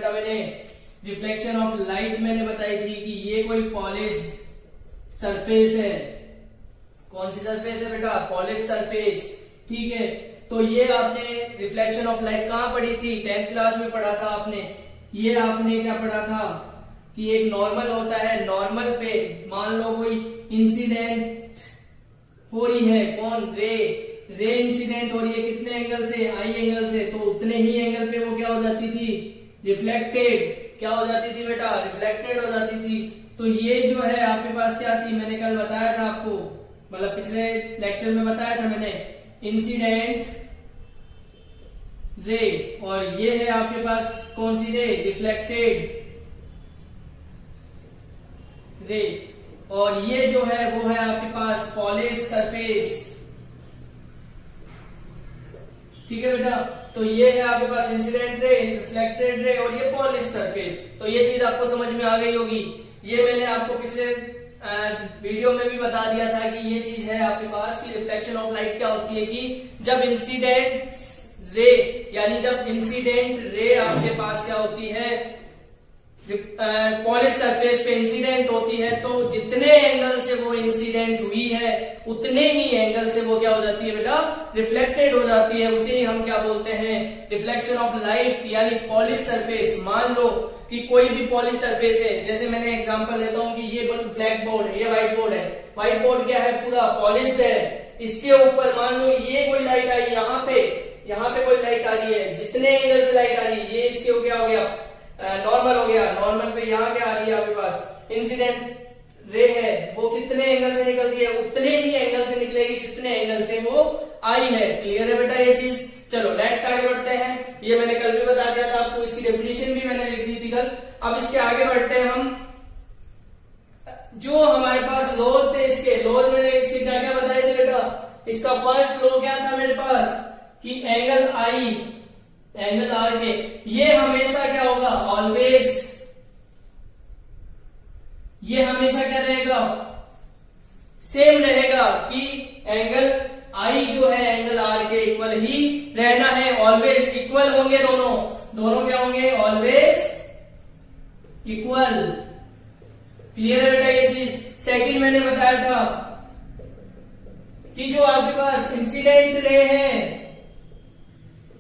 मैंने reflection of light मैंने बताई थी कि ये कोई पॉलिश्ड सरफेस है। कौन सी सरफेस है बेटा? Polished surface. ठीक है, तो ये आपने रिफ्लेक्शन ऑफ लाइट कहाँ पढ़ी थी? 10th क्लास में पढ़ा था आपने। ये आपने क्या पढ़ा था कि एक नॉर्मल होता है, नॉर्मल पे मान लो कोई इंसिडेंट हो रही है, कौन? रे इंसिडेंट हो रही है, कितने एंगल से? आई एंगल से। तो उतने ही एंगल पे वो क्या हो जाती थी? रिफ्लेक्टेड। क्या हो जाती थी बेटा? रिफ्लेक्टेड हो जाती थी। तो ये जो है आपके पास क्या थी? मैंने कल बताया था आपको, मतलब पिछले लेक्चर में बताया था मैंने, इंसिडेंट रे, और ये है आपके पास कौन सी रे? रिफ्लेक्टेड रे। और ये जो है वो है आपके पास पॉलिश सरफेस। ठीक है बेटा, तो ये है आपके पास इंसिडेंट रे, रिफ्लेक्टेड रे और ये पॉलिश सरफेस। तो ये चीज आपको समझ में आ गई होगी। ये मैंने आपको पिछले वीडियो में भी बता दिया था कि ये चीज है आपके पास कि रिफ्लेक्शन ऑफ लाइट क्या होती है कि जब इंसिडेंट रे, यानी जब इंसिडेंट रे आपके पास क्या होती है? पॉलिश सरफेस पे इंसिडेंट होती है, तो जितने एंगल से वो इंसिडेंट हुई है उतने ही एंगल से वो क्या हो जाती है बेटा? रिफ्लेक्टेड हो जाती है। उसे ही हम क्या बोलते हैं? रिफ्लेक्शन ऑफ लाइट, यानी पॉलिश सरफेस। मान लो कि कोई भी पॉलिश सरफेस है, जैसे मैंने एग्जांपल लेता हूं कि ये ब्लैक बोर्ड है, ये व्हाइट बोर्ड है। व्हाइट बोर्ड क्या है? पूरा पॉलिश्ड है। इसके ऊपर मान लो ये कोई लाइट आई, यहाँ पे कोई लाइट आ रही है, जितने एंगल से लाइट आ रही है, ये इसके क्या हो गया? नॉर्मल हो गया। नॉर्मल पे यहाँ क्या आ रही है आपके पास? इंसिडेंट रे है, वो कितने एंगल से निकल रही है? उतने ही एंगल से निकलेगी जितने एंगल से वो आई है। क्लियर है बेटा ये चीज? चलो नेक्स्ट आगे बढ़ते हैं। ये मैंने कल भी बता दिया था आपको, इसकी डेफिनेशन भी मैंने लिख दी थी कल। अब इसके आगे बढ़ते हैं हम। जो हमारे पास लॉज थे, इसके लॉज मैंने इसके क्या क्या बताए थे बेटा? इसका फर्स्ट लॉ क्या था मेरे पास कि एंगल आई, एंगल आर के, ये हमेशा क्या होगा? ऑलवेज, ये हमेशा क्या रहेगा? सेम रहेगा कि एंगल आई जो है एंगल आर के इक्वल ही रहना है। ऑलवेज इक्वल होंगे दोनों क्या होंगे? Always equal. क्लियर है बेटा ये चीज? सेकंड मैंने बताया था कि जो आपके पास इंसिडेंट रे है,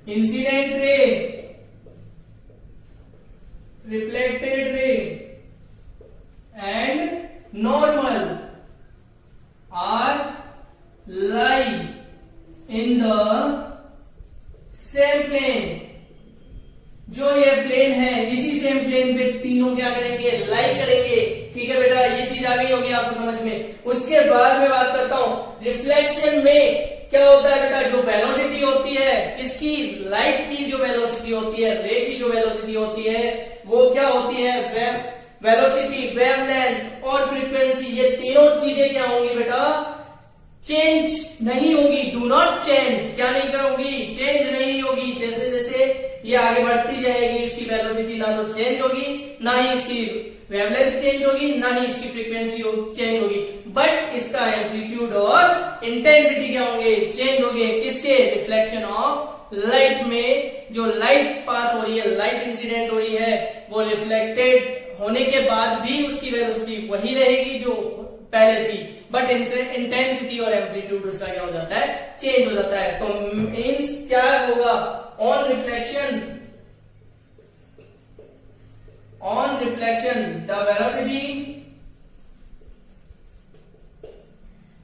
incident ray, reflected ray and normal are lie in the same plane. जो ये प्लेन है, इसी सेम प्लेन पे तीनों क्या करेंगे? लाई करेंगे। ठीक है बेटा, ये चीज आ गई होगी आपको समझ में। उसके बाद में बात करता हूं रिफ्लेक्शन में क्या होता है बेटा? जो वेलोसिटी होती है, किसकी? लाइट की जो वेलोसिटी होती है, रे की जो वेलोसिटी होती है, वो क्या होती है? वेलोसिटी, वेवलेंथ और फ्रीक्वेंसी। ये तीनों चीजें क्या होंगी बेटा? चेंज नहीं होगी। Do not change. क्या नहीं करोगी? चेंज नहीं होगी। जैसे जैसे ये आगे बढ़ती जाएगी, इसकी वेलोसिटी ना तो चेंज होगी, ना ही इसकी वेवलेंथ चेंज होगी, ना ही इसकी फ्रीक्वेंसी चेंज होगी, बट इसका एम्पलीट्यूड और इंटेंसिटी क्या होंगे? चेंज होंगे। किसके? रिफ्लेक्शन ऑफ लाइट में जो लाइट पास हो रही है, लाइट इंसिडेंट हो रही है, वो रिफ्लेक्टेड होने के बाद भी उसकी वेलोसिटी वही रहेगी जो पहले थी, बट इंटेंसिटी और एम्पलीट्यूड उसका क्या हो जाता है? चेंज हो जाता है। तो मीन्स क्या होगा? ऑन रिफ्लेक्शन द वेलोसिटी,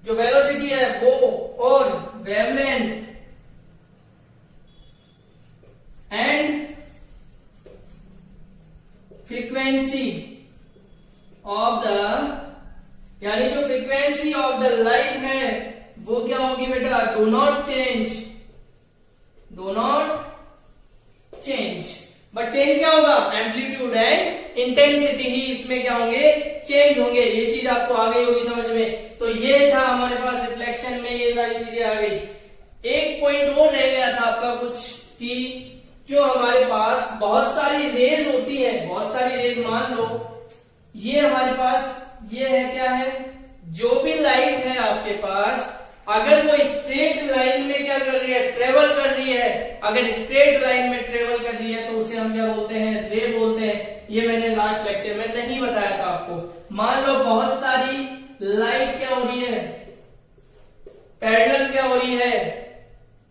जो वेलोसिटी है वो, और wavelength and frequency of the, यानी जो फ्रीक्वेंसी ऑफ द लाइट है वो क्या होगी बेटा? Do not change, do not change. But change क्या होगा? एम्पलीट्यूड एंड इंटेंसिटी ही इसमें क्या होंगे? चेंज होंगे। ये चीज आपको आ गई होगी समझ में। तो ये था हमारे पास रिफ्लेक्शन में, ये सारी चीजें आ गई। एक पॉइंट और रह गया था आपका कुछ कि जो हमारे पास बहुत सारी रेज होती है, बहुत सारी रेज, मान लो ये हमारे पास ये है, क्या है? जो भी लाइट है आपके पास, अगर वो स्ट्रेट लाइन में क्या कर रही है, ट्रेवल कर रही है, अगर स्ट्रेट लाइन में ट्रेवल कर रही है तो उसे हम क्या बोलते हैं, रे बोलते हैं। ये मैंने लास्ट लेक्चर में नहीं बताया था आपको। मान लो बहुत सारी लाइट क्या हो रही है, पैरेलल क्या हो रही है,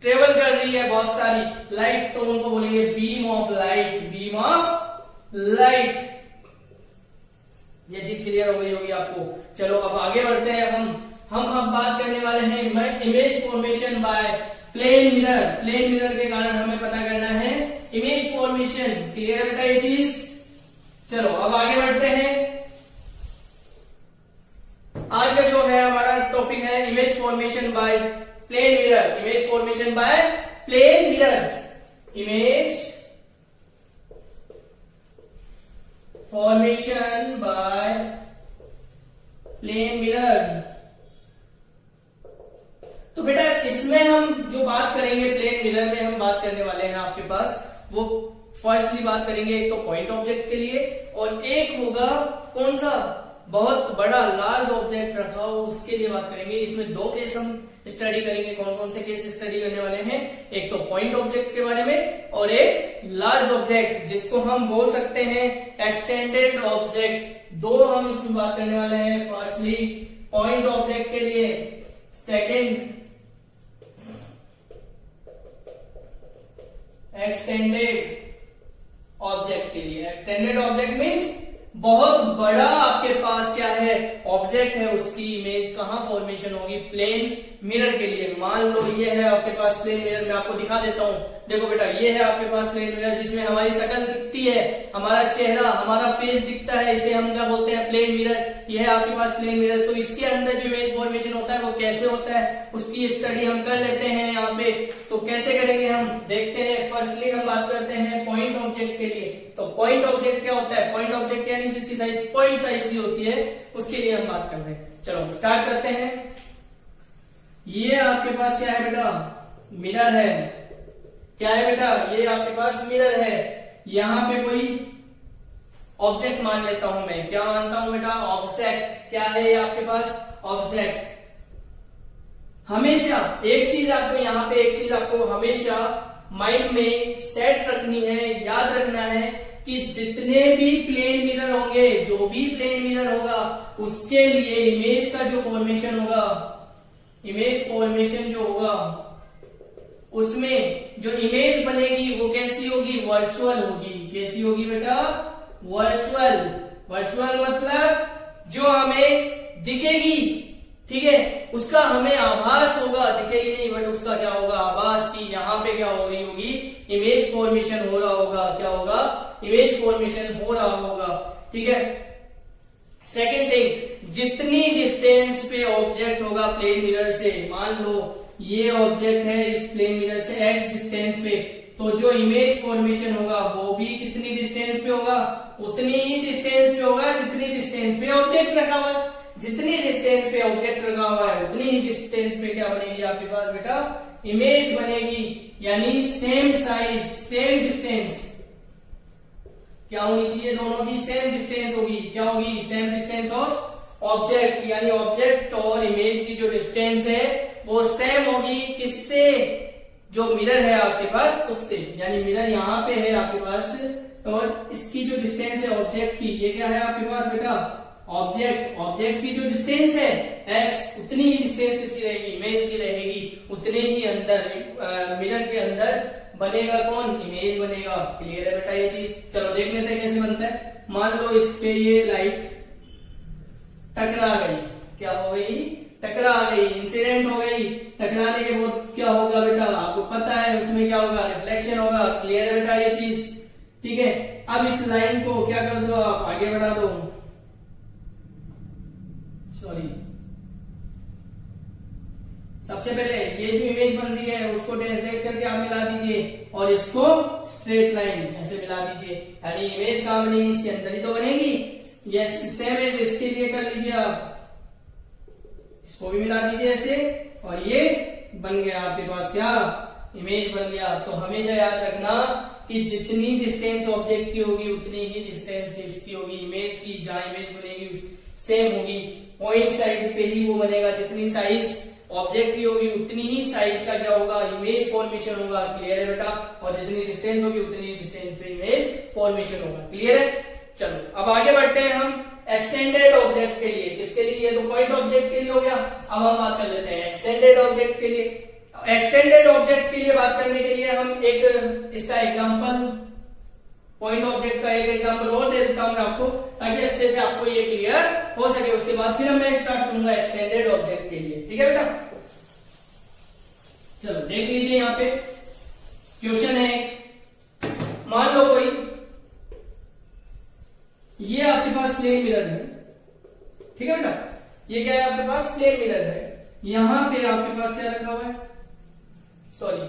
ट्रेवल कर रही है बहुत सारी लाइट, तो उनको बोलेंगे beam of light, beam of light. ये चीज क्लियर हो गई होगी आपको। चलो अब आगे बढ़ते हैं। हम अब बात करने वाले हैं image formation by plane mirror. Plane mirror के कारण हमें पता करना है इमेज फॉर्मेशन। क्लियर है बेटा ये चीज? चलो अब आगे बढ़ते हैं। आज का जो है हमारा टॉपिक है image formation by plane mirror. Image formation by plane mirror. Image formation by plane mirror. तो बेटा इसमें हम जो बात करेंगे प्लेन मिरर में, हम बात करने वाले हैं आपके पास वो फर्स्टली बात करेंगे एक तो पॉइंट ऑब्जेक्ट के लिए, और एक होगा कौन सा, बहुत बड़ा लार्ज ऑब्जेक्ट रखा हो उसके लिए बात करेंगे। इसमें दो केस हम स्टडी करेंगे। कौन कौन से केस स्टडी करने वाले हैं? एक तो पॉइंट ऑब्जेक्ट के बारे में और एक लार्ज ऑब्जेक्ट जिसको हम बोल सकते हैं एक्सटेंडेड ऑब्जेक्ट। दो हम इसमें बात करने वाले हैं। फर्स्टली पॉइंट ऑब्जेक्ट के लिए, सेकेंड एक्सटेंडेड ऑब्जेक्ट के लिए। एक्सटेंडेड ऑब्जेक्ट मीन्स बहुत बड़ा आपके पास क्या है, ऑब्जेक्ट है, उसकी इमेज कहां फॉर्मेशन होगी, प्लेन मिरर के लिए। मान लो ये है आपके पास प्लेन मिरर, मैं आपको दिखा देता हूं। देखो बेटा ये है आपके पास प्लेन मिरर जिसमें हमारी शक्ल दिखती है, हमारा चेहरा, हमारा फेस दिखता है, इसे हम क्या बोलते हैं, प्लेन मिरर। ये है आपके पास प्लेन मिरर। तो इसके अंदर जो इमेज फॉर्मेशन होता है वो कैसे होता है उसकी स्टडी हम कर लेते हैं यहाँ पे। तो कैसे करेंगे हम देखते हैं। फर्स्टली हम बात करते हैं पॉइंट ऑब्जेक्ट के लिए। तो पॉइंट ऑब्जेक्ट क्या होता है? पॉइंट ऑब्जेक्ट यानी जिसकी साइज पॉइंट साइज की होती है उसके लिए हम बात कर रहे हैं। चलो स्टार्ट करते हैं। ये आपके पास क्या है बेटा, मिरर है। क्या है बेटा? ये आपके पास मिरर है। यहां पे कोई ऑब्जेक्ट मान लेता हूं मैं। क्या मानता हूं बेटा? ऑब्जेक्ट। क्या है ये आपके पास? ऑब्जेक्ट। हमेशा एक चीज आपको यहां पे, एक चीज आपको हमेशा माइंड में सेट रखनी है, याद रखना है कि जितने भी प्लेन मिरर होंगे, जो भी प्लेन मिरर होगा उसके लिए इमेज का जो फॉर्मेशन होगा, इमेज फॉर्मेशन जो होगा उसमें जो इमेज बनेगी वो कैसी होगी? वर्चुअल होगी। कैसी होगी बेटा? वर्चुअल। वर्चुअल मतलब जो हमें दिखेगी, ठीक है, उसका हमें आभास होगा, दिखेगी नहीं बट उसका क्या होगा? आभास की यहाँ पे क्या हो रही होगी? इमेज फॉर्मेशन हो रहा होगा। क्या होगा? इमेज फॉर्मेशन हो रहा होगा। ठीक है। सेकेंड थिंग, जितनी डिस्टेंस पे ऑब्जेक्ट होगा प्लेन मिरर से, मान लो ये ऑब्जेक्ट है इस प्लेन मिरर से x डिस्टेंस पे, तो जो इमेज फॉर्मेशन होगा वो भी कितनी डिस्टेंस पे होगा? उतनी ही डिस्टेंस पे होगा जितनी डिस्टेंस पे ऑब्जेक्ट रखा हुआ है। जितनी डिस्टेंस पे ऑब्जेक्ट रखा हुआ है उतनी ही डिस्टेंस पे क्या बनेगी आपके पास बेटा? इमेज बनेगी। यानी सेम साइज, सेम डिस्टेंस क्या होनी चाहिए? दोनों की सेम डिस्टेंस होगी। क्या होगी? Same distance of object. यानी ऑब्जेक्ट और इमेज की जो डिस्टेंस है वो सेम होगी। किससे? जो मिरर है आपके पास उससे। यानी मिरर यहाँ पे है आपके पास और इसकी जो डिस्टेंस है ऑब्जेक्ट की, ये क्या है आपके पास बेटा? ऑब्जेक्ट। ऑब्जेक्ट की जो डिस्टेंस है x, उतनी ही डिस्टेंस किसकी रहेगी? इमेज की रहेगी। उतने ही अंदर मिरर के अंदर बनेगा कौन? इमेज बनेगा। क्लियर है बेटा ये चीज? चलो देख लेते हैं कैसे बनता है। मान लो इस पे ये लाइट टकरा गई। क्या हो गई? टकरा गई, इंसिडेंट हो गई। टकराने के बाद क्या होगा बेटा? आपको पता है उसमें क्या होगा? रिफ्लेक्शन होगा। क्लियर है बेटा ये चीज? ठीक है। अब इस लाइन को क्या कर दो, आप आगे बढ़ा दो। सॉरी, सबसे पहले ये जो इमेज बन रही है उसको डैश डैश करके आप मिला दीजिए और इसको स्ट्रेट लाइन ऐसे मिला दीजिए। यानी इमेज कहां बनेगी? इसके अंदर ही तो बनेगी। यस, सेम एज इसके लिए कर लीजिए आप, इसको भी मिला दीजिए ऐसे और ये बन गया आपके पास क्या? इमेज बन गया। तो हमेशा याद रखना कि जितनी डिस्टेंस ऑब्जेक्ट की होगी उतनी ही डिस्टेंस इसकी होगी, इमेज की। जहां इमेज बनेगी सेम होगी। पॉइंट साइज पे ही वो बनेगा। जितनी साइज ऑब्जेक्ट ही होगी उतनी ही साइज का क्या होगा, इमेज फॉर्मेशन होगा। क्लियर है बेटा? और जितनी डिस्टेंस होगी उतनी ही डिस्टेंस पे इमेज फॉर्मेशन होगा। क्लियर है? चलो अब आगे बढ़ते हैं हम एक्सटेंडेड ऑब्जेक्ट के लिए। किसके लिए? तो पॉइंट ऑब्जेक्ट के लिए हो गया। अब हम बात कर लेते हैं एक्सटेंडेड ऑब्जेक्ट के लिए। एक्सटेंडेड ऑब्जेक्ट के लिए बात करने के लिए हम एक इसका एग्जांपल, पॉइंट ऑब्जेक्ट का एक एग्जांपल और दे देता हूं मैं आपको, ताकि अच्छे से आपको ये क्लियर हो सके। उसके बाद फिर मैं स्टार्ट करूंगा एक्सटेंडेड ऑब्जेक्ट के लिए। ठीक है बेटा? चलो देख लीजिए, यहाँ पे क्वेश्चन है। मान लो कोई, ये आपके पास प्लेन मिरर है। ठीक है बेटा? ये क्या है आपके पास? प्लेन मिरर है। यहां पे आपके पास क्या रखा हुआ है? सॉरी,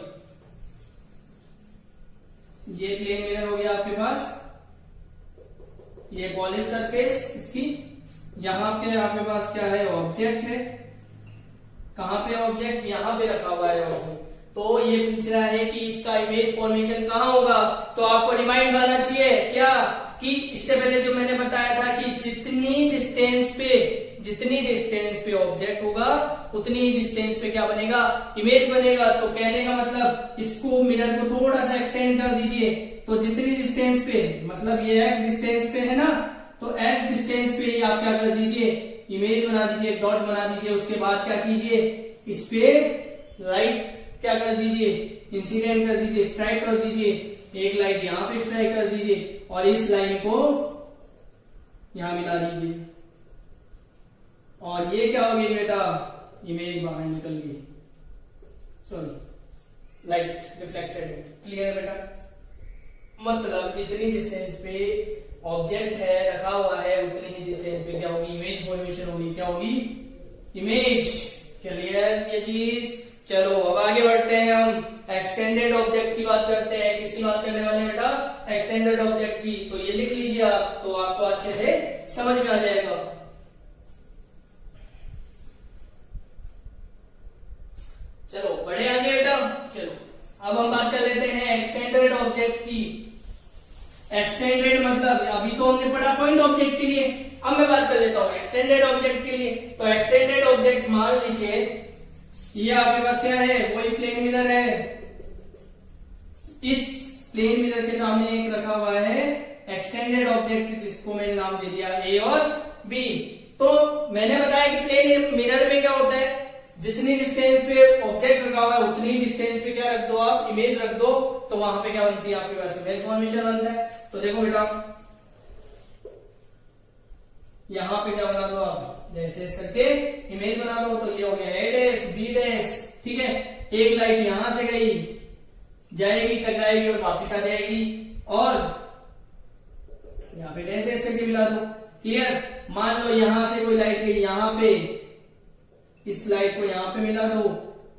ये प्लेन मिरर हो गया आपके पास, ये पॉलिश सरफेस इसकी। यहां पे आपके पास क्या है? ऑब्जेक्ट है। कहां पे ऑब्जेक्ट? यहां पे रखा हुआ है ऑब्जेक्ट। तो ये पूछ रहा है कि इसका इमेज फॉर्मेशन कहां होगा। तो आपको रिमाइंड आना चाहिए क्या, कि इससे पहले जो मैंने बताया था कि जितनी डिस्टेंस पे ऑब्जेक्ट होगा उतनी ही डिस्टेंस पे क्या बनेगा? इमेज बनेगा। तो कहने का मतलब इसको, मिरर को थोड़ा सा एक्सटेंड कर दीजिए। तो जितनी डिस्टेंस पे, मतलब ये x डिस्टेंस पे है ना, तो x डिस्टेंस पे ही आप क्या कर दीजिए? इमेज बना दीजिए, डॉट बना दीजिए। उसके बाद क्या कीजिए? इस पे लाइट क्या कर दीजिए? इंसिडेंट कर दीजिए, स्ट्राइक कर दीजिए। एक लाइट यहां पे स्ट्राइक कर दीजिए और इस लाइन को यहां मिला दीजिए। और ये क्या होगी बेटा? इमेज बाहर निकल गई, सॉरी लाइट रिफ्लेक्टेड। क्लियर है बेटा? मतलब जितनी डिस्टेंस पे ऑब्जेक्ट है रखा हुआ है उतनी ही डिस्टेंस पे क्या होगी? इमेज फॉर्मेशन होगी। क्या होगी? इमेज। क्लियर ये चीज? चलो अब आगे बढ़ते हैं, हम एक्सटेंडेड ऑब्जेक्ट की बात करते हैं। किसकी बात करने वाले हैं बेटा? एक्सटेंडेड ऑब्जेक्ट की। तो ये लिख लीजिए आप, तो आपको अच्छे से समझ में आ जाएगा। चलो बढ़े आगे बेटा। चलो अब हम बात कर लेते हैं एक्सटेंडेड ऑब्जेक्ट की। एक्सटेंडेड मतलब अभी तो हमने पढ़ा पॉइंट ऑब्जेक्ट के लिए, अब मैं बात कर लेता हूं एक्सटेंडेड ऑब्जेक्ट के लिए। तो एक्सटेंडेड ऑब्जेक्ट मान लीजिए ये आपके पास क्या है? वही प्लेन मिरर है। इस प्लेन मिरर के सामने एक रखा हुआ है एक्सटेंडेड ऑब्जेक्ट, जिसको मैंने नाम दे दिया ए और बी। तो मैंने बताया कि प्लेन मिरर में क्या होता है? जितनी डिस्टेंस पे ऑब्जेक्ट रखा हुआ है उतनी डिस्टेंस पे क्या रख दो आप? इमेज रख दो। तो वहां पे क्या बनती है आपके पास? इमेज फॉर्मेशन बनता है। तो देखो बेटा, यहां पे क्या बना दो आप? डैश डैश करके इमेज बना दो। तो ये हो गया ए डैश बी डैश। ठीक है? एक लाइट यहां से गई, जाएगी, टकराएगी और वापिस आ जाएगी, और यहां पे डैश डैश करके मिला दो। क्लियर? मान लो यहां से कोई लाइट गई यहां पे, इस लाइट को यहां पे मिला दो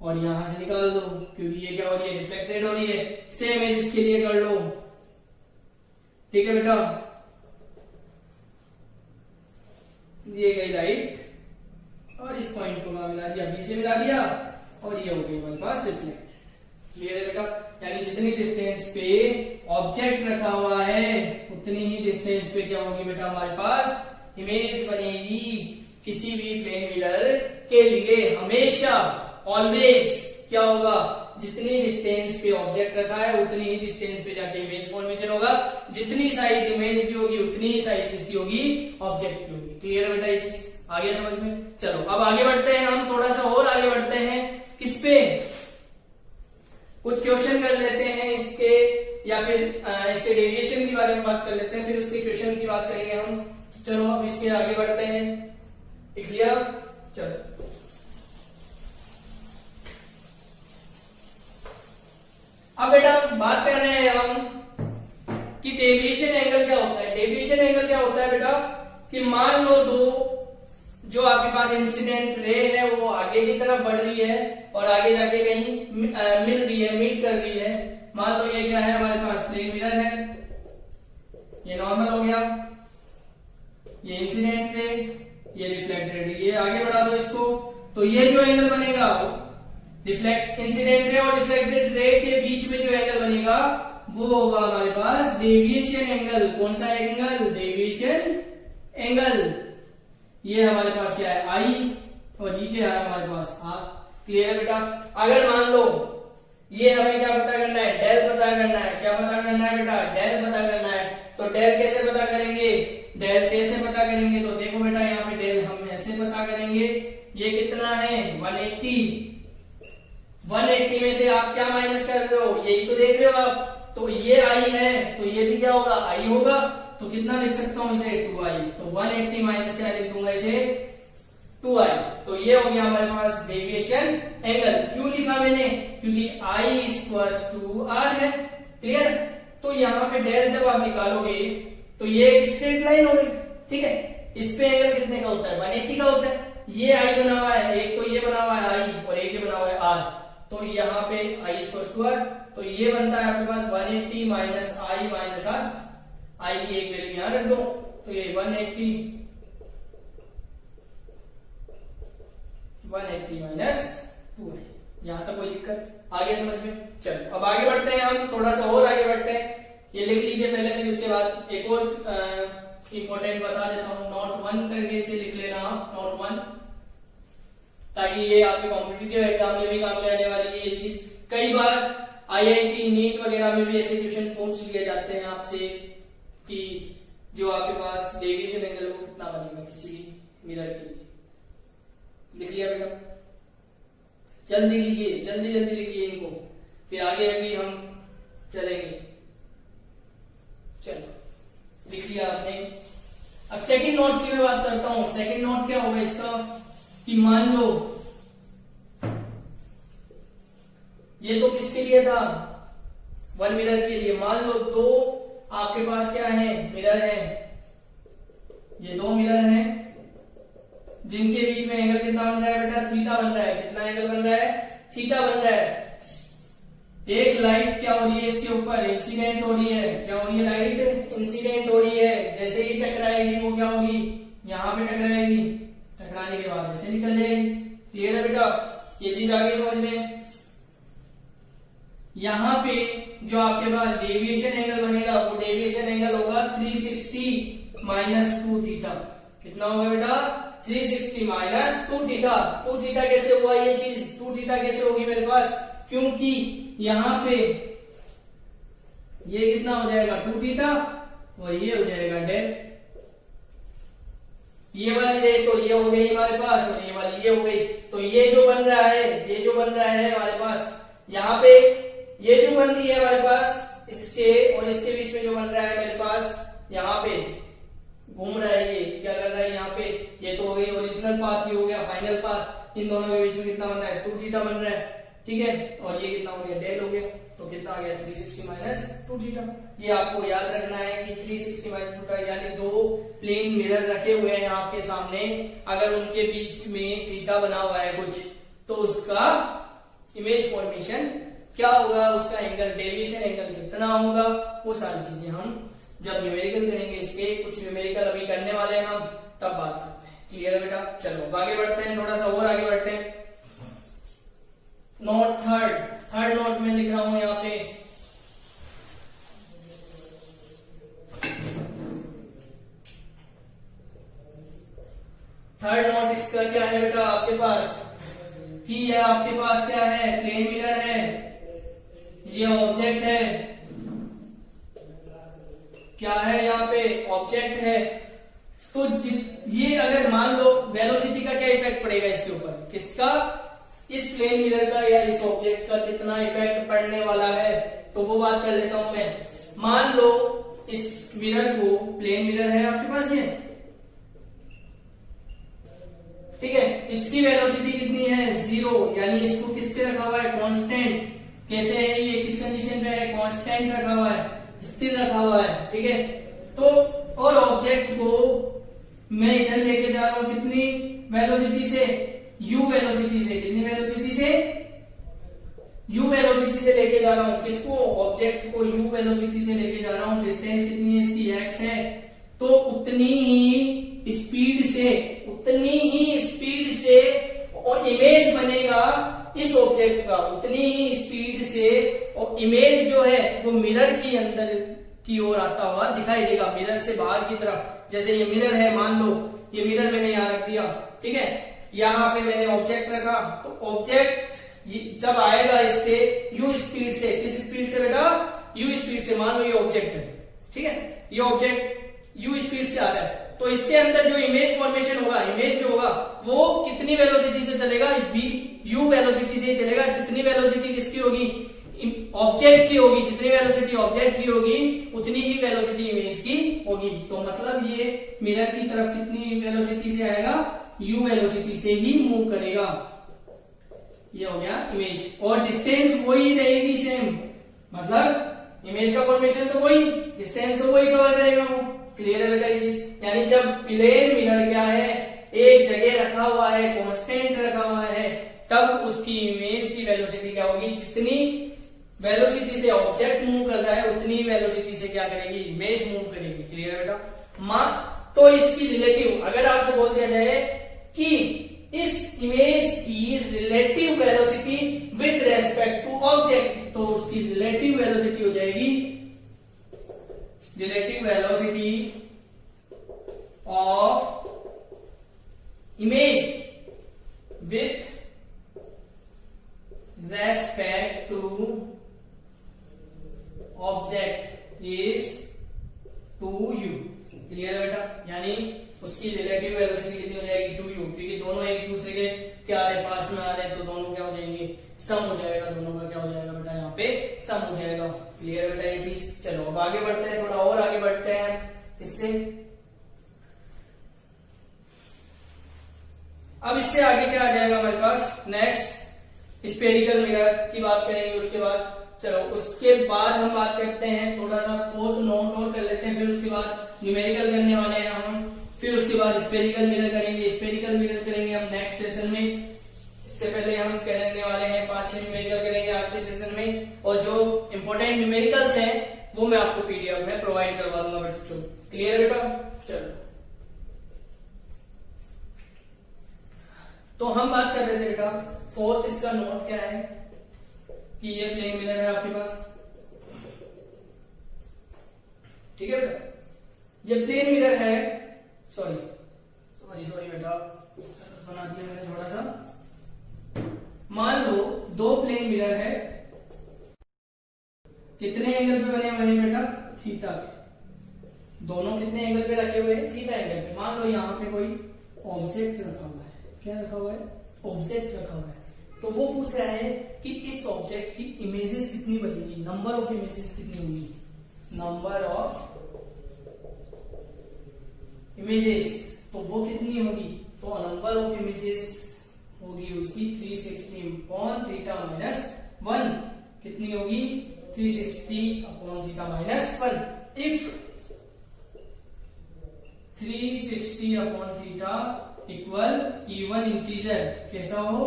और यहां से निकाल दो, क्योंकि ये क्या हो रही है? रिफ्लेक्टेड हो रही है। सेम एज इसके लिए कर लो। ठीक है बेटा? ये गई लाइट और इस पॉइंट को मिला दिया, बी से मिला दिया, और ये हो गई हमारे पास रिफ्लेक्ट। क्लियर है बेटा? यानी जितनी डिस्टेंस पे ऑब्जेक्ट रखा हुआ है उतनी ही डिस्टेंस पे क्या होगी बेटा? हमारे पास इमेज बनेगी। किसी भी प्लेन मिरर के लिए हमेशा, ऑलवेज क्या होगा? जितनी डिस्टेंस पे ऑब्जेक्ट रखा है उतनी ही डिस्टेंस पे जाके इमेज फॉर्मेशन होगा। जितनी साइज इमेज की होगी उतनी ही साइज इसकी होगी, ऑब्जेक्ट की होगी। क्लियर है बेटा? ये चीज आ गया समझ में? चलो अब आगे बढ़ते हैं, हम थोड़ा सा और आगे बढ़ते हैं। किस पे? कुछ क्वेश्चन कर लेते हैं इसके, या फिर इसके डेविएशन के बारे में बात कर लेते हैं, फिर उसके क्वेश्चन की बात करेंगे हम। चलो अब इसके आगे बढ़ते हैं। क्लियर? चलो अब बेटा बात कर रहे हैं हम कि डेविएशन एंगल क्या होता है। डेविएशन एंगल क्या होता है बेटा? कि मान लो दो, जो आपके पास इंसिडेंट रे है वो आगे की तरफ बढ़ रही है और आगे जाके कहीं मिल रही है, मीट कर रही है। मान लो ये क्या है? हमारे पास प्लेन मिरर है, ये नॉर्मल हो गया, ये इंसिडेंट रे, ये रिफ्लेक्टेड रे। ये आगे बढ़ा दो इसको, तो ये जो एंगल बनेगा रिफ्लेक्ट इंसिडेंट रे और रिफ्लेक्टेड रे के बीच में जो एंगल बनेगा वो होगा हमारे पास डेविएशन एंगल। कौन सा एंगल? Deviation angle. ये हमारे पास क्या है? आई, और ये क्या है हमारे पास? आर। क्लियर है बेटा। अगर मान लो ये हमें क्या पता करना है, डेल पता करना है। क्या पता करना है बेटा, डेल पता करना है। तो डेल कैसे पता करेंगे, डेल कैसे पता करेंगे, तो देखो बेटा यहाँ पे डेल हम ऐसे पता करेंगे, ये कितना है 180। 180 में से आप क्या माइनस कर रहे हो, यही तो देख रहे हो आप। तो ये आई है तो ये भी क्या होगा, आई होगा। तो कितना लिख सकता हूं इसे, 2i। तो 180 माइनस क्या लिख दूंगा इसे, 2i। तो ये हो गया हमारे पास डेविएशन एंगल। क्यों लिखा मैंने, क्योंकि i = r है। क्लियर। तो यहाँ पे डेल जब आप निकालोगे तो ये एक स्ट्रेट लाइन होगी, ठीक है। इस पे एंगल कितने का होता है, 180 का होता है। ये i बना हुआ है, एक तो ये बना हुआ है i और एक ये बना हुआ है r। तो यहाँ पे i = r, तो ये बनता है आपके पास 180 minus i minus r। i की एक वैल्यू यहां रख दो, तो ये 180 माइनस 2i। यहां तक कोई दिक्कत, आगे समझ में। चलो अब आगे बढ़ते हैं, हम थोड़ा सा और आगे बढ़ते हैं। ये लिख लीजिए पहले, फिर उसके बाद एक और इंपॉर्टेंट बता देता हूं। नोट 1 करके इसे लिख लेना, नोट 1, ताकि ये आपके कॉम्पिटिटिव एग्जाम में भी काम में आने वाली है ये चीज। कई बार IIT नीट वगैरह में भी ऐसे क्वेश्चन पूछ लिए जाते हैं आपसे कि जो आपके पास डेविएशन एंगल वो कितना बनेगा किसी मिरर के लिए। लिख लिया बेटा, जल्दी लीजिए, जल्दी जल्दी लिखिए इनको, फिर आगे भी हम चलेंगे। चलो लिख लिया आपने। अब सेकंड नोट की मैं बात करता हूं। सेकंड नोट क्या होगा इसका, कि मान लो ये तो किसके लिए था, वन मिरर के लिए। मान लो दो आपके पास क्या है, मिरर है। ये दो मिरर हैं जिनके बीच में एंगल कितना बन रहा है बेटा, थीटा बन रहा है। कितना एंगल बन रहा है, थीटा बन रहा है। एक लाइट क्या हो रही है इसके ऊपर, इंसिडेंट हो रही है। क्या हो रही है, लाइट इंसिडेंट हो रही है। जैसे ही टकराएगी वो क्या होगी, यहां पे टकराएगी, टकराने के बाद ऐसे निकल जाएगी। क्लियर है बेटा, ये चीज आगे समझ में। यहां पे जो आपके पास डेविएशन एंगल बनेगा वो डेविएशन एंगल होगा 360 माइनस 2 थीटा। कितना होगा बेटा, 360 माइनस 2 थीटा। 2 थीटा कैसे हुआ ये चीज, 2 थीटा कैसे होगी मेरे पास, क्योंकि यहां पे ये कितना हो जाएगा 2 थीटा और ये हो जाएगा डेल। ये वाली रे तो ये हो गई हमारे पास और ये वाली ये हो गई। तो ये जो बन रहा है, ये जो बन रहा है हमारे पास, यहाँ पे ये जो बन रही है हमारे पास, इसके और इसके बीच में जो बन रहा है मेरे पास, यहाँ पे घूम रहा है। ये क्या कर रहा है यहाँ पे, ये तो हो गई ओरिजिनल पाथ, ये हो गया फाइनल पाथ। इन दोनों के बीच में कितना बन रहा है, 2 थीटा बन रहा है, ठीक है। और ये कितना हो गया, डेल हो गया। तो कितना आ गया, 360 माइनस 2 थीटा। ये आपको याद रखना है कि 360 माइनस 2 थीटा, यानी दो प्लेन मिरर रखे हुए हैं आपके सामने। अगर उनके बीच में थीटा बना हुआ है कुछ, तो उसका इमेज फॉर्मेशन क्या होगा, उसका एंगल, डेविएशन एंगल कितना होगा, वो सारी चीजें हम जब न्यूमेरिकल करेंगे, इसके कुछ न्यूमेरिकल अभी करने वाले हैं हम, तब बात करते हैं। क्लियर है बेटा, चलो आगे बढ़ते हैं, थोड़ा सा और आगे बढ़ते हैं। नोट थर्ड नोट में लिख रहा हूं यहाँ पे, थर्ड नोट इसका क्या है बेटा आपके पास, कि यह आपके पास क्या है, प्लेन मिरर है, ये ऑब्जेक्ट है। क्या है यहाँ पे, ऑब्जेक्ट है। तो ये अगर मान लो वेलोसिटी का क्या इफेक्ट पड़ेगा इसके ऊपर, किसका, इस प्लेन मिरर का या इस ऑब्जेक्ट का कितना इफेक्ट पड़ने वाला है, तो वो बात कर लेता हूं मैं। मान लो इस मिरर को, प्लेन मिरर है आपके पास ये, ठीक है। इसकी वेलोसिटी कितनी है, 0, यानी इसको किस पे रखा हुआ है, कांस्टेंट। कैसे है ये, किस कंडीशन पे है, कांस्टेंट रखा हुआ है, स्थिर रखा हुआ है, ठीक है। तो और ऑब्जेक्ट को मैं इधर लेके जा रहा हूं कितनी वेलोसिटी से, u वेलोसिटी से। कितनी वेलोसिटी से, u वेलोसिटी से लेके जा रहा हूं किसको, ऑब्जेक्ट को u वेलोसिटी से लेके जा रहा हूं। डिस्टेंस कितनी है इसकी, x है। तो उतनी ही स्पीड से और इमेज बनेगा इस ऑब्जेक्ट का, उतनी ही स्पीड से, और इमेज जो है वो मिरर के अंदर की ओर आता हुआ दिखाई देगा, मिरर से बाहर की तरफ। जैसे ये मिरर है, मान लो ये मिरर मैंने यहां रख दिया, ठीक है। यहाँ पे मैंने ऑब्जेक्ट रखा, तो ऑब्जेक्ट जब आएगा इसके u स्पीड से, किस स्पीड से बेटा, u स्पीड से, मान लो ये ऑब्जेक्ट है, ठीक है, ये ऑब्जेक्ट u स्पीड से आ रहा है, तो इसके अंदर जो इमेज फॉर्मेशन होगा, इमेज जो होगा वो कितनी वेलोसिटी से चलेगा, u वेलोसिटी से ही चलेगा। जितनी वेलोसिटी किसकी होगी, ऑब्जेक्ट की होगी, जितनी वेलोसिटी ऑब्जेक्ट की होगी उतनी ही वेलोसिटी इमेज की होगी। तो मतलब ये मिरर की तरफ कितनी वेलोसिटी से आएगा, u वेलोसिटी से ही मूव करेगा। ये हो गया इमेज, और डिस्टेंस वही रहेगी सेम, मतलब इमेज का फॉर्मेशन तो वही, डिस्टेंस तो वही कवर करेगा वो। क्लियर है बेटा ये चीज, यानी जब प्लेन मिरर क्या है, एक जगह रखा हुआ है, कांस्टेंट रखा हुआ है, तब उसकी इमेज की वेलोसिटी क्या होगी, जितनी वेलोसिटी से ऑब्जेक्ट मूव कर रहा है उतनी वेलोसिटी से क्या करेगी, इमेज मूव करेगी। क्लियर है बेटा। तो इसकी रिलेटिव, अगर आपसे बोल दिया जाए कि इस इमेज की relative velocity with respect to object, तो उसकी रिलेटिव वेलोसिटी हो जाएगी, relative velocity of image with respect to object is 2u। Clear है बेटा, यानी उसकी रिलेटिव वेलोसिटी कितनी हो जाएगी, 2u, क्योंकि दोनों एक दूसरे के क्या है, पास में आ रहे हैं, तो दोनों क्या हो जाएंगे, सम हो जाएगा, दोनों का क्या हो जाएगा बेटा, यहाँ पे सम हो जाएगा। क्लियर है बेटा ये चीज। चलो अब आगे बढ़ते हैं, थोड़ा और आगे बढ़ते हैं इससे। अब इससे आगे क्या आ जाएगा हमारे पास, नेक्स्ट स्फेरिकल मिरर की बात करेंगे उसके बाद। चलो उसके बाद हम बात करते हैं, थोड़ा सा फोर्थ नोट और कर लेते हैं, फिर उसके बाद न्यूमेरिकल करने वाले हैं हम, फिर उसके बाद स्फेरिकल मिरर करेंगे। स्फेरिकल मिरर करेंगे हम नेक्स्ट सेशन में, इससे पहले हम करने वाले हैं 5-6 न्यूमेरिकल करेंगे आज के सेशन में, और जो इंपॉर्टेंट न्यूमेरिकल्स हैं वो मैं आपको पीडीएफ में प्रोवाइड करवा दूंगा बच्चों। क्लियर बेटा। चलो तो हम बात कर रहे थे बेटा, फोर्थ इसका नोट क्या है कि ये प्लेन मिरर है आपके पास, ठीक है बेटा, ये प्लेन मिरर है, सॉरी बेटा बना दिया मैंने थोड़ा सा। मान लो दो प्लेन मिरर है, कितने एंगल पे बने हुए हैं बेटा, थीटा पे, दोनों कितने एंगल पे रखे हुए हैं, थीटा एंगल पे। मान लो यहाँ पे कोई ऑब्जेक्ट रखा हुआ है, क्या रखा हुआ है, ऑब्जेक्ट रखा हुआ है, तो वो पूछ रहा है कि इस ऑब्जेक्ट की इमेजेस कितनी बनेगी, नंबर ऑफ इमेजेस कितनी होंगी, नंबर ऑफ इमेजेस, तो वो कितनी होगी, तो नंबर ऑफ इमेजेस होगी उसकी 360/θ-1, कितनी होगी, 360/θ-1। इफ 360/θ इक्वल इवन इंटीजर, कैसा हो,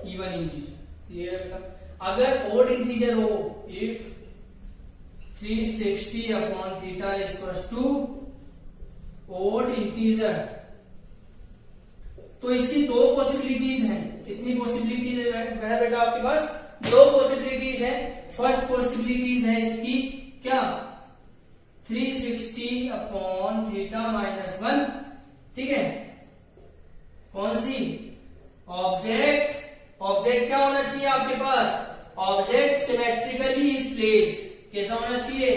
इवन इंटीजर। क्लियर है बेटा। अगर ओड इंटीजर हो, if 360/θ equals to odd integer, तो इसकी दो पॉसिबिलिटीज हैं। कितनी पॉसिबिलिटीज है बेटा आपके पास, दो पॉसिबिलिटीज है। फर्स्ट पॉसिबिलिटीज है इसकी क्या, 360/θ-1, ठीक है, कौन सी, ऑब्जेक्ट क्या होना चाहिए आपके पास, ऑब्जेक्ट सिमेट्रिकली इज प्लेस्ड, कैसा होना चाहिए,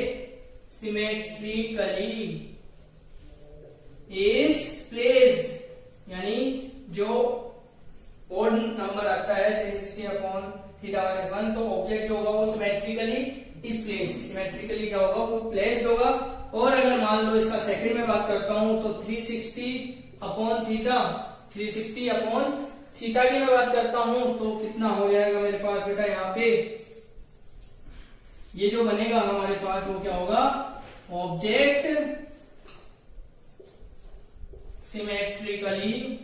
सिमेट्रिकली इज प्लेस्ड, यानी जो ओड नंबर आता है 360/θ-1, तो ऑब्जेक्ट जो होगा वो सिमेट्रिकली इज प्लेस्ड, सिमेट्रिकली क्या होगा, वो प्लेस्ड होगा। और अगर मान लो इसका सेकंड में बात करता हूं, तो 360/θ की मैं बात करता हूं, तो कितना हो जाएगा मेरे पास बेटा, यहाँ पे ये जो बनेगा हमारे पास वो क्या होगा, object symmetrically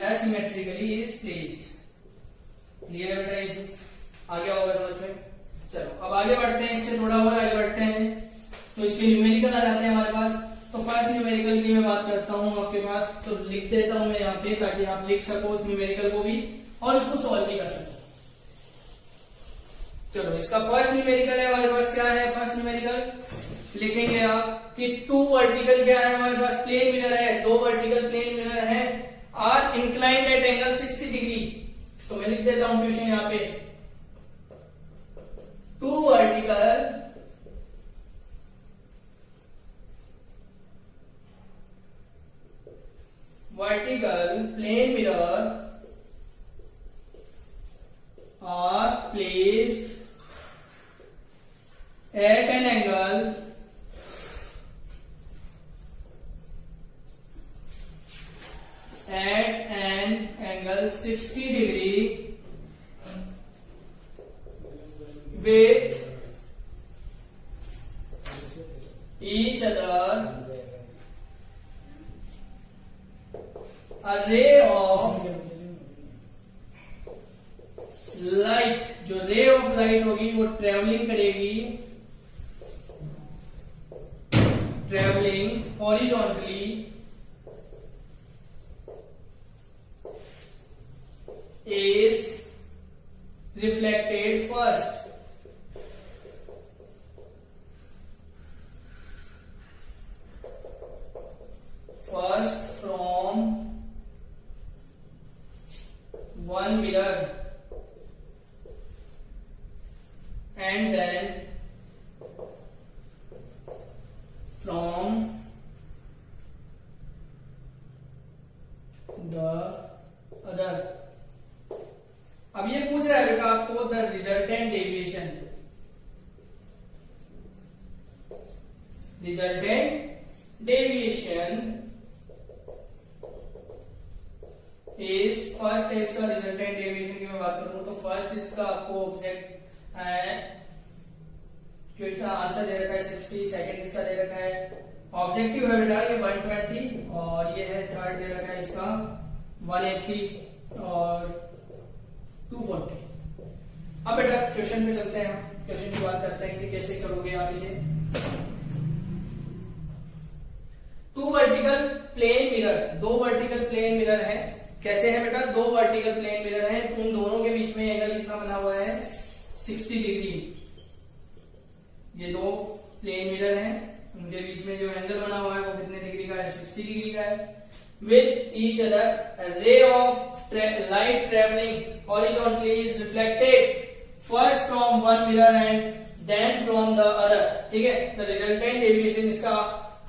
asymmetrically is placed. Clear है बेटा ये चीज, आगे होगा समझ में। चलो अब आगे बढ़ते हैं, इससे थोड़ा और आगे बढ़ते हैं, तो इसके न्यूमेरिकल आ जाते हैं हमारे पास। तो फर्स्ट न्यूमेरिकल की मैं बात करता हूं आपके पास, तो लिख देता हूं मैं यहाँ पे, ताकि आप लिख सको उस न्यूमेरिकल को भी और उसको सॉल्व भी कर सको। चलो इसका फर्स्ट न्यूमेरिकल है हमारे पास, क्या है फर्स्ट न्यूमेरिकल, लिखेंगे आप कि टू वर्टिकल क्या है हमारे पास, प्लेन मिरर है, दो वर्टिकल प्लेन मिरर है, are inclined at angle 60 degree. तो मैं लिख देता हूं क्वेश्चन यहां पे, two vertical plane mirror are placed at an angle 60 degree with each other. A ray of light, जो रे ऑफ लाइट होगी वो ट्रेवलिंग करेगी, travelling horizontally is reflected first from one mirror and then from the other. अब ये पूछ रहा है बेटा आपको the resultant deviation, is first है इसका रिजल्टेंट डेविएशन की मैं बात करूं तो फर्स्ट इसका आपको ऑब्जेक्ट क्वेश्चन आंसर दे रखा है 60, सेकंड इसका दे रखा है ऑब्जेक्टिव है बेटा ये 120 और ये है थर्ड दे रखा है इसका 180 और 240। अब बेटा क्वेश्चन पे चलते हैं, क्वेश्चन की बात करते हैं कि कैसे करोगे आप इसे। टू वर्टिकल प्लेन मिरर, दो वर्टिकल प्लेन मिरर है, कैसे है बेटा, दो वर्टिकल प्लेन मिरर है, उन दोनों के बीच में एंगल कितना बना हुआ है 60 डिग्री। ये दो प्लेन मिरर हैं, उनके बीच में जो एंगल बना हुआ है वो कितने डिग्री का है, 60 डिग्री का है। With each other ray of light traveling horizontally is reflected first from one mirror and then from the other। ठीक है, तो रिजल्टेंट डेविएशन इसका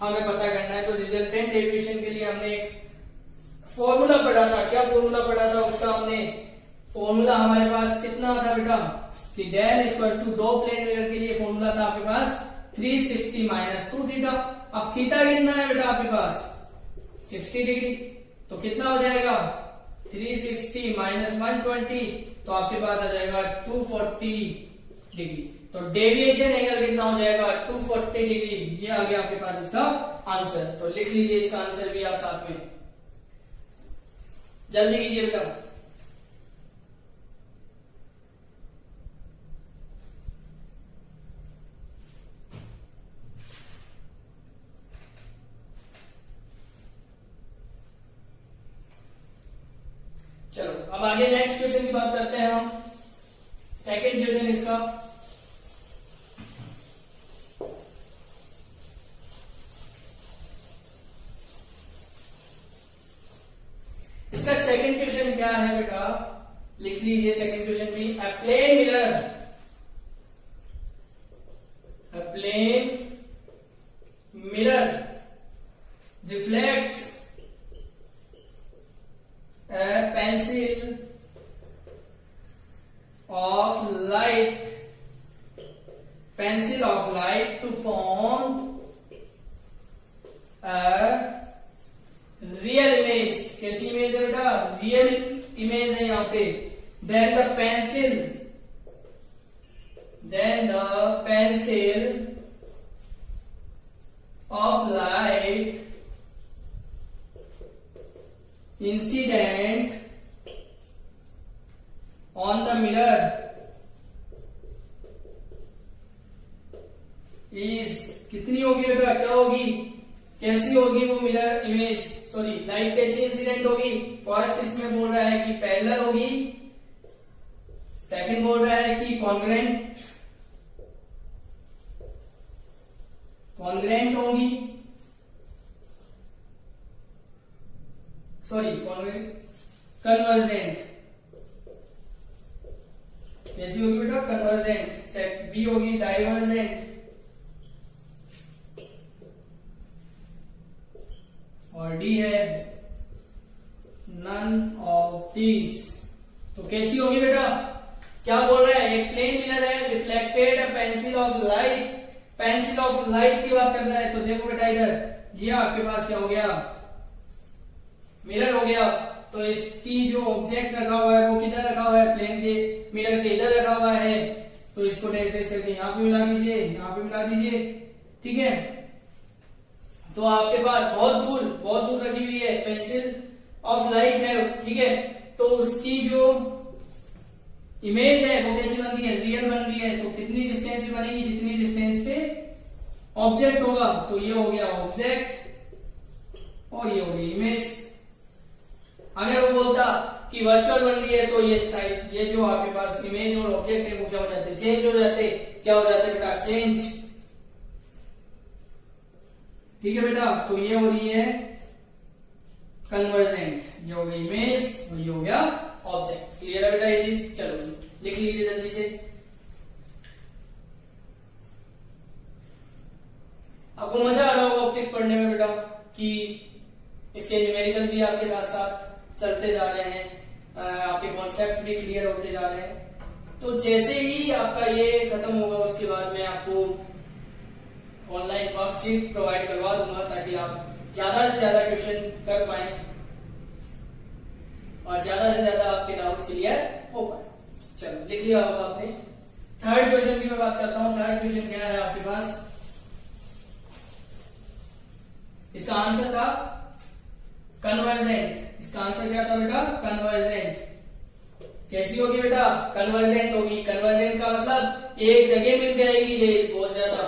हमें पता करना है। तो रिजल्टेंट डेविएशन के लिए हमने एक फॉर्मूला पढ़ा था, क्या फॉर्मूला पढ़ा था उसका, हमने फॉर्मूला हमारे पास कितना था बेटा कि डेल इक्वल टू दो प्लेन मिरर के लिए फॉर्मूला था आपके पास 360 माइनस 2 थीटा। अब थीटा कितना है बेटा आपके पास 60 डिग्री, तो कितना हो जाएगा 360 माइनस 120, तो आपके पास आ जाएगा 240 डिग्री। तो डेविएशन एंगल कितना हो जाएगा 240 डिग्री। ये आ गया आपके पास इसका आंसर। तो लिख लीजिए इसका आंसर भी आप साथ में, जल्दी कीजिए बेटा। चलो अब आगे नेक्स्ट क्वेश्चन की बात करते हैं हम। सेकंड क्वेश्चन इसका, सेकंड क्वेश्चन क्या है बेटा, लिख लीजिए सेकंड क्वेश्चन भी। A plane mirror reflects a pencil of light to form a real image। कैसी इमेज है बेटा, रियल इमेज है यहाँ पे। then the pencil of light incident on the mirror is कितनी होगी बेटा, क्या होगी, कैसी होगी वो मिरर इमेज, सॉरी लाइट कैसी इंसिडेंट होगी। फर्स्ट इसमें बोल रहा है कि पैरेलल होगी, सेकंड बोल रहा है कि कॉन्ग्रेंट होंगी, सॉरी कन्वर्जेंट, कैसी होगी बेटा, कन्वर्जेंट। बी होगी डाइवर्जेंट, और डी है नन ऑफ दीज। तो कैसी होगी बेटा, क्या बोल रहा है, एक प्लेन मिरर है, reflected pencil of light, pencil of light की बात कर रहा है। तो देखो बेटा इधर ये आपके पास क्या हो गया, मिरर हो गया। तो इसकी जो ऑब्जेक्ट रखा हुआ है वो किधर रखा हुआ है, प्लेन के मिरर के इधर रखा हुआ है। तो इसको डैश डैश करके यहाँ पे मिला दीजिए, यहाँ पे मिला दीजिए, ठीक है। तो आपके पास बहुत दूर रखी हुई है पेंसिल ऑफ लाइट है, ठीक है। तो उसकी जो इमेज है वो कैसी बन रही है, रियल बन रही है। तो कितनी डिस्टेंस पे बनेगी, जितनी डिस्टेंस पे ऑब्जेक्ट होगा। तो ये हो गया ऑब्जेक्ट और ये हो गई इमेज। अगर वो बोलता कि वर्चुअल बन रही है तो ये साइड, ये जो आपके पास इमेज और ऑब्जेक्ट है वो क्या हो जाते, चेंज हो जाते। क्या हो जाते बेटा, चेंज, ठीक है बेटा। तो ये हो रही है कन्वर्जेंट, ये हो गई इमेज और ये हो गया ऑब्जेक्ट। क्लियर है बेटा ये चीज, चलो लिख लीजिए जल्दी से। आपको मजा आ रहा होगा ऑप्टिक्स पढ़ने में बेटा, कि इसके न्यूमेरिकल भी आपके साथ साथ चलते जा रहे हैं, आपके कॉन्सेप्ट भी क्लियर होते जा रहे हैं। तो जैसे ही आपका ये खत्म होगा उसके बाद मैं आपको ऑनलाइन वर्कशीट प्रोवाइड करवा दूंगा, ताकि आप ज्यादा से ज्यादा क्वेश्चन कर पाए और ज्यादा से ज्यादा आपके डाउट्स क्लियर हो पाए। चलो लिख लिया होगा आपने। थर्ड क्वेश्चन की मैं बात करता हूं। थर्ड क्वेश्चन क्या है आपके पास, इसका आंसर था कन्वर्जेंट। इसका आंसर क्या था बेटा, कन्वर्जेंट। कैसी होगी बेटा, कन्वर्जेंट होगी। कन्वर्जेंट का मतलब एक जगह मिल जाएगी रेज बहुत ज्यादा।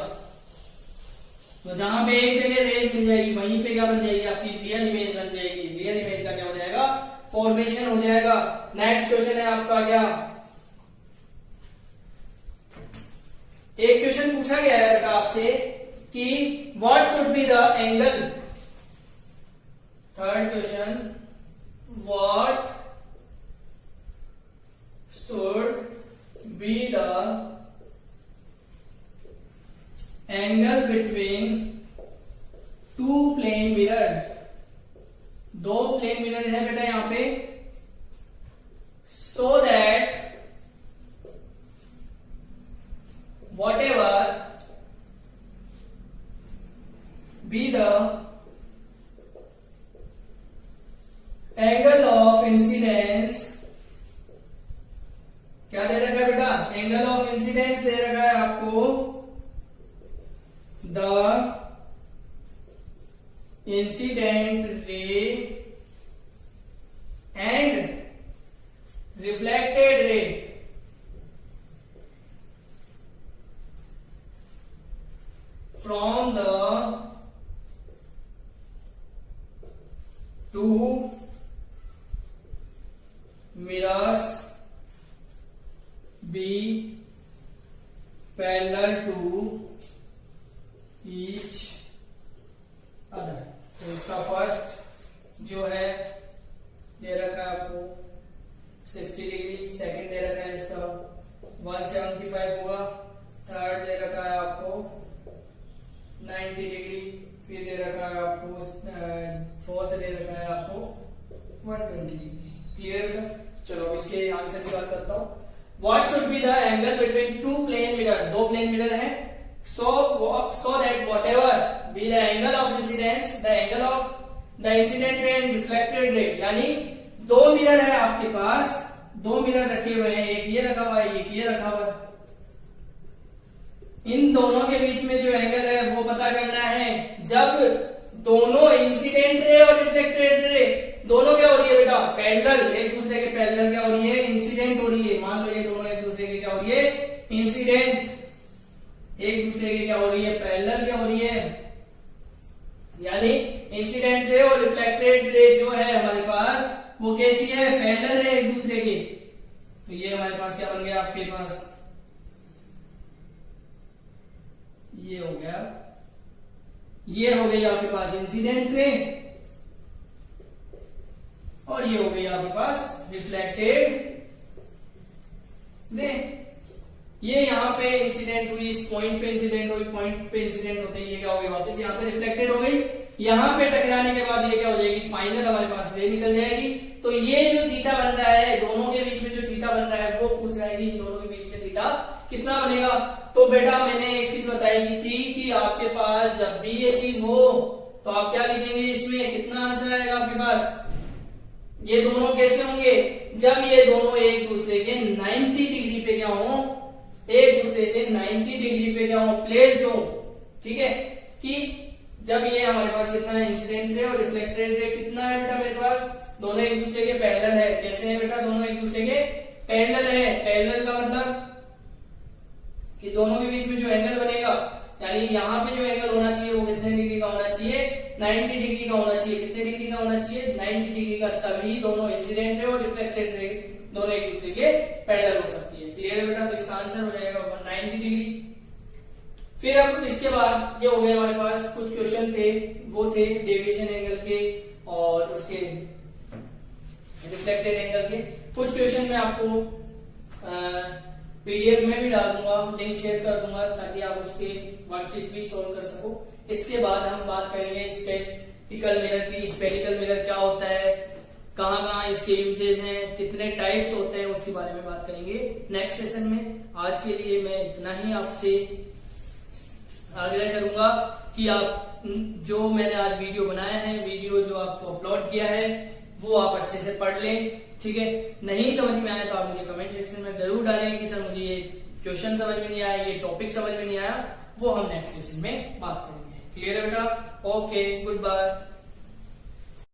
तो जहां पे एक जगह रेज मिल जाएगी वहीं पे क्या बन जाएगी, आपकी रियल इमेज बन जाएगी। रियल इमेज का क्या हो जाएगा, फॉर्मेशन हो जाएगा। नेक्स्ट क्वेश्चन है आपका क्या, एक क्वेश्चन पूछा गया है बेटा आपसे कि what should be the angle. Third question, what should be the angle between two plane mirror. दो प्लेन मिरर है बेटा यहां पे, so that whatever be the angle of incidence, क्या दे रखा है बेटा, एंगल ऑफ इंसिडेंस दे रखा है आपको, the incident ray and reflected रे from the two mirrors be parallel to each other। तो इसका फर्स्ट जो है दे रखा है आपको 60 डिग्री, सेकंड दे रखा है इसका 175 होगा, थर्ड दे रखा है आपको 90 डिग्री, फिर दे रखा है आपको फोर्थ दे रखा है आपको 120 डिग्री। क्लियर है? चलो इसके आंसर की बात करता हूँ। What should be the angle between two plane mirror, दो प्लेन मिरर है, so that whatever be the angle of incidence, the angle of the incident ray and reflected ray. यानी दो मिरर है आपके पास, दो मिरर रखे हुए हैं, एक ये रखा हुआ है, एक ये रखा हुआ है। इन दोनों के बीच में जो एंगल है वो पता करना है जब दोनों इंसिडेंट रे और रिफ्लेक्टेड रे दोनों क्या हो रही है बेटा, पैरेलल, एक दूसरे के पैरेलल क्या हो रही है, इंसिडेंट हो रही है। मान लो ये दोनों एक दूसरे के क्या हो रही है, इंसिडेंट, एक दूसरे के क्या हो रही है, पैरेलल क्या हो रही है। यानी इंसिडेंट रे और रिफ्लेक्टेड रे जो है हमारे पास वो कैसी है, पैरेलल है एक दूसरे के। तो ये हमारे पास क्या बन गया, आपके पास ये हो गया ये हो गई आपके पास इंसिडेंट रे और ये हो गई आपके पास रिफ्लेक्टेड रे। ये यहाँ पे इंसिडेंट हुई, इस पॉइंट पे इंसिडेंट हुई, पॉइंट पे इंसिडेंट होते ही ये क्या हो गई वापस यहाँ पे रिफ्लेक्टेड हो गई। यहाँ पे टकराने के बाद ये क्या हो जाएगी, फाइनल हमारे पास रे निकल जाएगी। तो ये जो थीटा बन रहा है, दोनों के बीच में जो थीटा बन रहा है वो पूछ जाएगी, इन दोनों के बीच में थीटा कितना बनेगा। तो बेटा मैंने एक चीज बताई थी कि आपके पास जब भी ये चीज हो तो आप क्या लिखेंगे, इसमें कितना आंसर आएगा आपके पास। ये दोनों कैसे होंगे, जब ये दोनों एक दूसरे के 90 डिग्री पे क्या हो, एक दूसरे से 90 डिग्री पे क्या हो, प्लेस्ड हो। ठीक है, कि जब ये हमारे पास कितना है, इंसिडेंट रे और रिफ्लेक्टेड रे कितना है बेटा मेरे पास, दोनों एक दूसरे के पैरेलल है। कैसे है बेटा, दोनों एक दूसरे के पैरेलल है। पैरेलल का मतलब कि दोनों के बीच में जो एंगल बनेगा, यानी यहाँ पे जो एंगल होना चाहिए वो कितने डिग्री का होना चाहिए, 90 डिग्री का होना चाहिए। कितने डिग्री का होना चाहिए, 90 डिग्री का। तभी दोनों इंसिडेंट रे और रिफ्लेक्टेड रे दोनों एक दूसरे के पैरेलल हो सकती है। क्लियर है बेटा, तो इसका आंसर हो जाएगा 190 डिग्री। फिर अब इसके बाद ये हो गए हमारे पास कुछ क्वेश्चन थे, वो थे डेविएशन एंगल के और उसके रिफ्लेक्टेड एंगल के। कुछ क्वेश्चन मैं आपको पीडीएफ में भी डाल दूंगा, लिंक शेयर कर दूंगा ताकि आप उसके वर्कशीट भी सोल्व कर सको। इसके बाद हम बात करेंगे स्पेरिकल मिरर की। स्पेरिकल मिरर क्या होता है, कहाँ कहाँ इसके यूजेस हैं, कितने टाइप्स होते हैं, उसके बारे में बात करेंगे नेक्स्ट सेशन में। आज के लिए मैं इतना ही आपसे आग्रह करूंगा कि आप जो मैंने आज वीडियो बनाया है, वीडियो जो आपको अपलोड किया है, वो आप अच्छे से पढ़ लें। ठीक है, नहीं समझ में आया तो आप मुझे कमेंट सेक्शन में जरूर डालें कि सर मुझे ये क्वेश्चन समझ में नहीं आया, ये टॉपिक समझ में नहीं आया, वो हम नेक्स्ट सेशन में बात करेंगे। क्लियर है बेटा, ओके, गुड बाय।